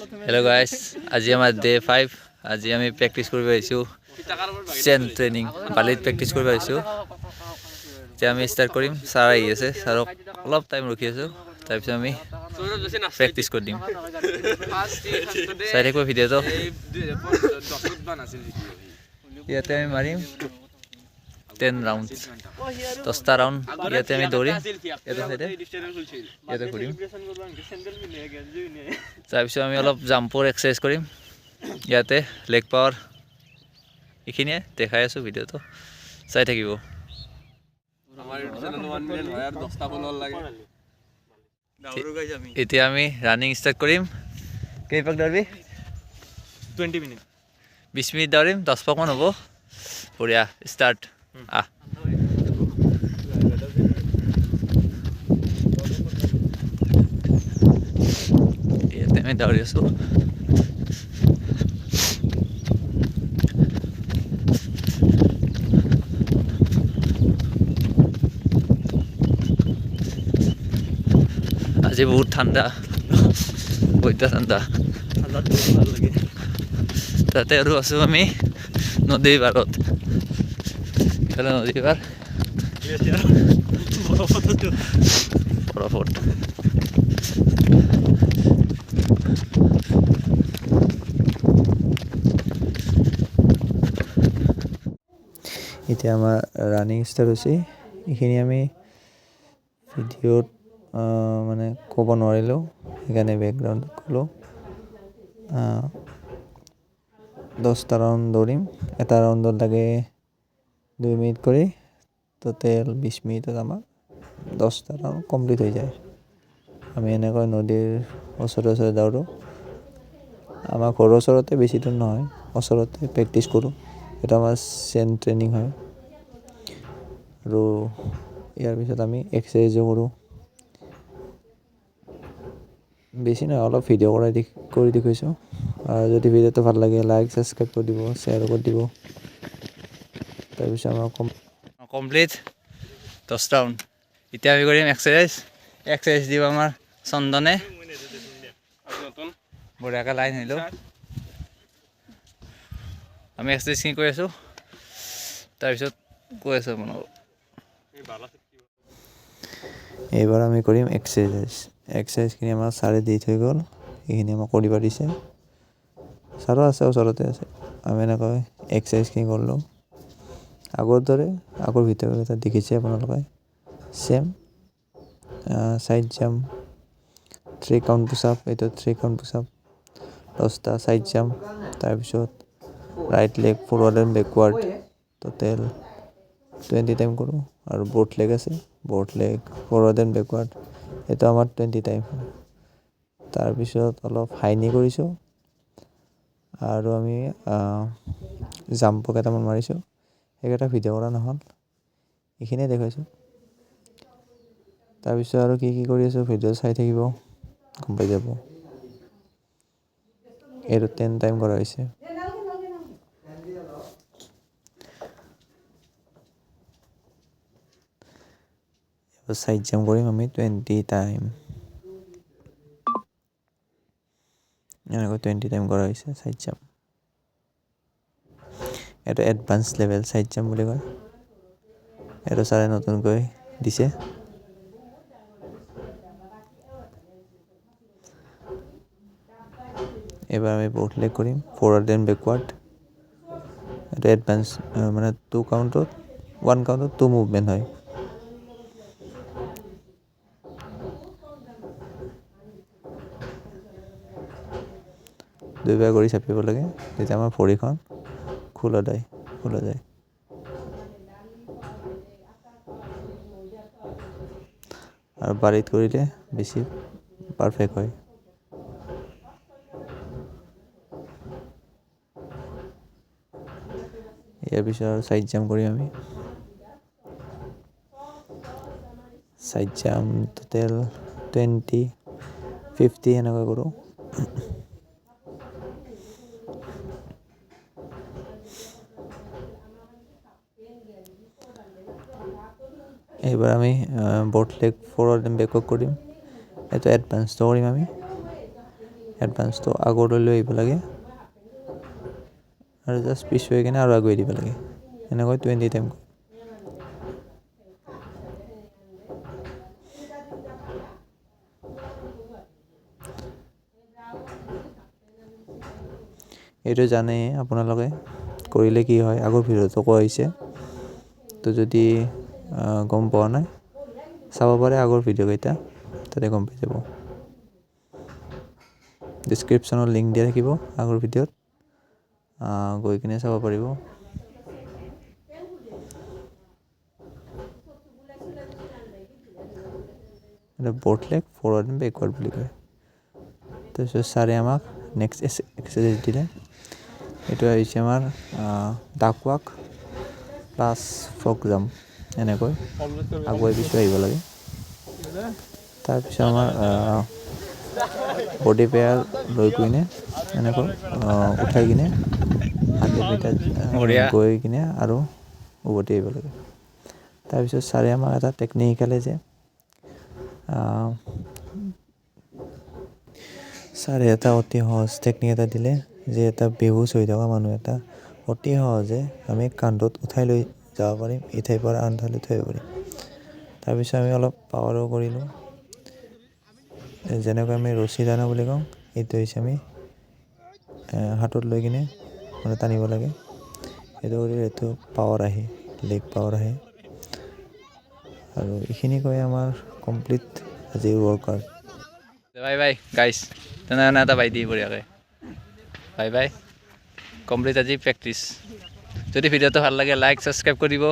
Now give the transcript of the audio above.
Hello guys, আজি আমাৰ day 5 আজি আমি প্ৰেক্টিছ কৰিব আহিছো চেন ট্ৰেইনিং বালিত প্ৰেক্টিছ কৰিব আহিছো যে আমি ষ্টাৰ্ট কৰিম সাৰ আহি আছে সাৰক অলপ টাইম ৰখি আছো তাৰ পিছত আমি প্ৰেক্টিছ কৰি দিম চাই থাকিব ভিডিঅটো ইয়াতে আমি মাৰিম 10 ৰাউণ্ড 10টা ৰাউণ্ড ইয়াতে আমি দৌৰিম ইয়াতে ঘূৰিম তাৰপিছত আমি অলপ জাম্পৰ এক্সাৰচাইজ কৰিম ইয়াতে লেগ পাৱাৰ এইখিনিয়ে দেখাই আছোঁ ভিডিঅ'টো চাই থাকিব এতিয়া আমি ৰানিং ষ্টাৰ্ট কৰিম কেইপাক দৌৰিবি 20 মিনিট 20 মিনিট দৌৰিম 10 পাকমান হ'ব বঢ়িয়া ষ্টাৰ্ট ইয়াতে আমি দৌৰি আছোঁ আজি বহুত ঠাণ্ডা বৈদ্যা ঠাণ্ডা তাতে আৰু আছোঁ আমি নদীৰ পাৰত ইফালে নদীৰ পাৰ বৰফত এতিয়া আমাৰ ৰানিং ষ্টাৰ্ট হৈছে এইখিনি আমি ভিডিঅ'ত মানে ক'ব নোৱাৰিলোঁ সেইকাৰণে বেকগ্ৰাউণ্ডত ক'লোঁ 10টা ৰাউণ্ড দৌৰিম এটা ৰাউণ্ডত লাগে 2 মিনিট কৰি টোটেল 20 মিনিটত আমাৰ 10টা ৰাউণ্ড কমপ্লিট হৈ যায় আমি এনেকৈ নদীৰ ওচৰে দৌৰোঁ আমাৰ ঘৰৰ ওচৰতে বেছি দূৰ নহয় ওচৰতে প্ৰেক্টিছ কৰোঁ এটা আমাৰ চেন ট্ৰেইনিং হয় আৰু ইয়াৰ পিছত আমি এক্সাৰচাইজো কৰোঁ বেছি নহয় অলপ ভিডিঅ' কৰি দেখুৱাইছোঁ আৰু যদি ভিডিঅ'টো ভাল লাগে লাইক ছাবস্ক্ৰাইব কৰি দিব শ্বেয়াৰ কৰি দিব তাৰপিছত আমাৰ কমপ্লিট 10 ৰাউণ্ড এতিয়া আমি কৰিম এক্সাৰচাইজ দিব আমাৰ চন্দনে বঢ়িয়াকৈ লাইন আহিলোঁ আমি এক্সাৰচাইজখিনি কৰি আছোঁ তাৰপিছত কৈ আছোঁ আপোনালোকক এইবাৰ আমি কৰিম এক্সাৰচাইজখিনি আমাৰ ছাৰে দি থৈ গ'ল এইখিনি আমাক কৰিব দিছে ছাৰো আছে ওচৰতে আছে আমি এনেকৈ এক্সাৰচাইজখিনি কৰিলোঁ আগৰ দৰে আগৰ ভিডিঅ'কেইটা দেখিছে আপোনালোকে চেম ছাইড জাম্প 3 কাউণ্ট পুছ-আপ এইটো 3 কাউণ্ট পুছ-আপ 10টা ছাইড জাম্প তাৰপিছত right leg forward and backward total 20 time কৰোঁ আৰু ব'থ লেগ আছে both leg forward and backward এইটো আমাৰ 20 টাইম তাৰপিছত অলপ হাইনি কৰিছোঁ আৰু আমি জাম্পো কেইটামান মাৰিছোঁ সেইকেইটা ভিডিঅ' কৰা নহ'ল এইখিনিয়ে দেখুৱাইছোঁ তাৰপিছত আৰু কি কৰি আছোঁ ভিডিঅ' চাই থাকিব গম পাই যাব এইটো 10 টাইম কৰা হৈছে ছাইড জাম্প কৰিম আমি 20 টাইম এনেকৈ 20 টাইম কৰা হৈছে ছাইড জাম্প এইটো এডভান্স লেভেল ছাইড জাম্প বুলি কয় এইটো ছাৰে নতুনকৈ দিছে এবাৰ আমি ব'থ লেগ কৰিম ফৰৱাৰ্ড এণ্ড বেকৱাৰ্ড এইটো এডভান্স মানে 1 কাউণ্টত 2 মুভমেণ্ট হয় দুইবাৰ কৰি চাপিব লাগে তেতিয়া আমাৰ ভৰিখন খোলা যায় আৰু বাৰীত কৰিলে বেছি পাৰফেক্ট হয় ইয়াৰ পিছত আৰু ছাইড জাম্প কৰিম আমি ছাইড জাম্প টোটেল 20 50 এনেকৈ কৰোঁ এইবাৰ আমি both leg forward and backward কৰিম এইটো এডভান্সটো কৰিম আমি এডভান্সটো আগলৈ লৈ আহিব লাগে আৰু জাষ্ট পিছুৱাই কিনে আৰু আগুৱাই দিব লাগে এনেকৈ 20 টাইম এইটো জানে আপোনালোকে কৰিলে কি হয় আগৰ ভিডিঅ'টো কোৱা হৈছে তো যদি গম পোৱা নাই চাব পাৰে আগৰ ভিডিঅ' কেইটা তাতে গম পাই যাব ডিছক্ৰিপশ্যনত লিংক দিয়া থাকিব আগৰ ভিডিঅ'ত গৈ কিনে চাব পাৰিব এটা বট লেগ ফৰৱাৰ্ড এণ্ড বেকৱাৰ্ড বুলি কয় তাৰপিছত ছাৰে আমাক নেক্সট এক্সাৰচাইজ দিলে এইটো হৈছে আমাৰ ডাক ৱাক প্লাছ ফ্ৰক জাম্প এনেকৈ আগুৱাই পিছুৱাই আহিব লাগে তাৰপিছত আমাৰ বডি পেয়াৰ লৈ কিনে এনেকৈ উঠাই কিনে হাতেকেইটা গৈ কিনে আৰু উভতি আহিব লাগে তাৰপিছত ছাৰে আমাক এটা টেকনিক শিকালে যে ছাৰে এটা অতি সহজ টেকনিক এটা দিলে যে এটা বেহুচ হৈ থকা মানুহ এটা অতি সহজে আমি কান্ধত উঠাই লৈ যাব পাৰিম ইঠাইৰ পৰা আন ঠাইলৈ থৈ আহিব পাৰিম তাৰপিছত আমি অলপ পাৱাৰো কৰিলোঁ যেনেকৈ আমি ৰছী টানা বুলি কওঁ এইটো হৈছে আমি হাতত লৈ কিনে মানে টানিব লাগে সেইটো কৰিলে এইটো পাৱাৰ আহে লেগ পাৱাৰ আহে আৰু এইখিনি কৈ আমাৰ কমপ্লিট আজিৰ ৱৰ্কআউট বাই বাই গাইছ তেনেধৰণে এটা বাই দি বঢ়িয়াকৈ বাই বাই কমপ্লিট আজি প্ৰেক্টিছ যদি ভিডিঅ'টো ভাল লাগে লাইক ছাবস্ক্ৰাইব কৰিব